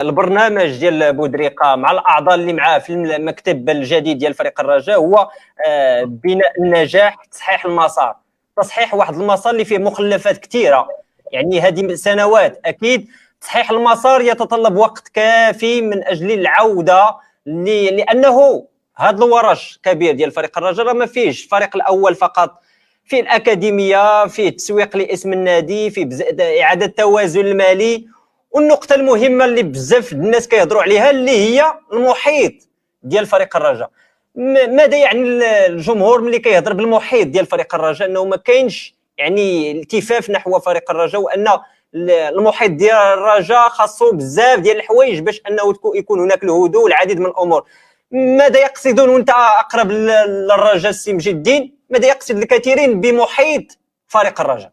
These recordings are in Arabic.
البرنامج ديال بودريقه مع الاعضاء اللي معاه في المكتب الجديد ديال فريق الرجاء هو بناء النجاح، تصحيح المسار، تصحيح واحد المسار اللي فيه مخلفات كثيره. يعني هذه سنوات اكيد تصحيح المسار يتطلب وقت كافي من اجل العوده، لانه هذا الورش كبير ديال فريق الرجاء راه ما فيهش الفريق الاول فقط، فيه الاكاديميه، فيه التسويق لاسم النادي، فيه اعاده التوازن المالي، والنقطه المهمه اللي بزاف الناس كيهضروا عليها اللي هي المحيط ديال فريق الرجاء. ماذا يعني الجمهور ملي كيهضر بالمحيط ديال فريق الرجاء؟ انه ما كاينش يعني التفاف نحو فريق الرجاء، وان المحيط ديال الرجاء خاصو بزاف ديال الحوايج باش انه يكون هناك الهدوء والعديد من الامور. ماذا يقصدون، وانت اقرب للرجاء السي مجد الدين، ماذا يقصد الكثيرين بمحيط فريق الرجاء؟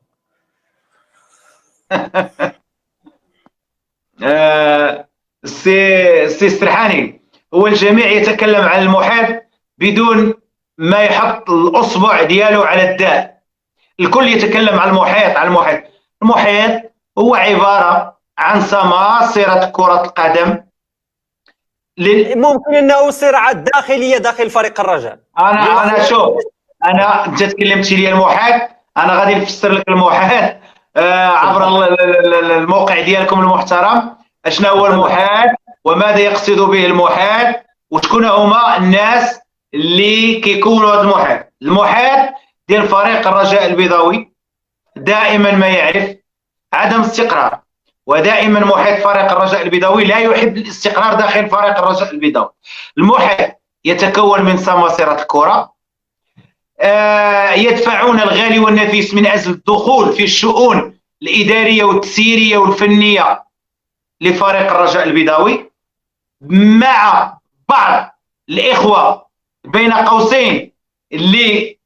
سي سرحاني، هو الجميع يتكلم عن المحيط بدون ما يحط الاصبع ديالو على الداء. الكل يتكلم عن المحيط المحيط هو عباره عن سماسره كره القدم. ممكن انه صراعات داخليه داخل فريق الرجاء. انا شوف، انت تكلمتي لي المحيط، انا غادي نفسر لك المحيط عبر الموقع ديالكم المحترم. اشنا هو المحيط وماذا يقصد به المحيط وشكون هما الناس اللي كيكونوا هذا المحيط. المحيط ديال فريق الرجاء البيضاوي دائما ما يعرف عدم استقرار، ودائما محيط فريق الرجاء البيضاوي لا يحب الاستقرار داخل فريق الرجاء البيضاوي. المحيط يتكون من سماسرة الكرة، يدفعون الغالي والنفيس من اجل الدخول في الشؤون الاداريه والتسييريه والفنيه لفريق الرجاء البيضاوي، مع بعض الاخوه بين قوسين اللي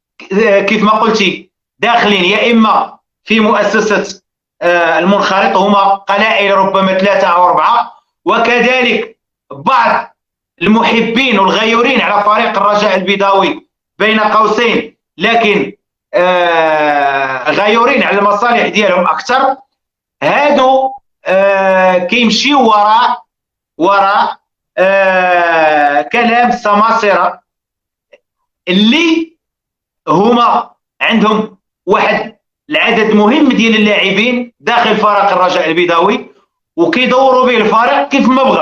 كيف ما قلتي داخلين يا اما في مؤسسه المنخرط، هما قلائل ربما 3 أو 4، وكذلك بعض المحبين والغيورين على فريق الرجاء البيضاوي بين قوسين، لكن غيورين على المصالح ديالهم اكثر. هادو كيمشيو وراء كلام السماسرة اللي هما عندهم واحد العدد مهم ديال اللاعبين داخل فريق الرجاء البيضاوي وكيدوروا به الفريق كيف ما بغاو.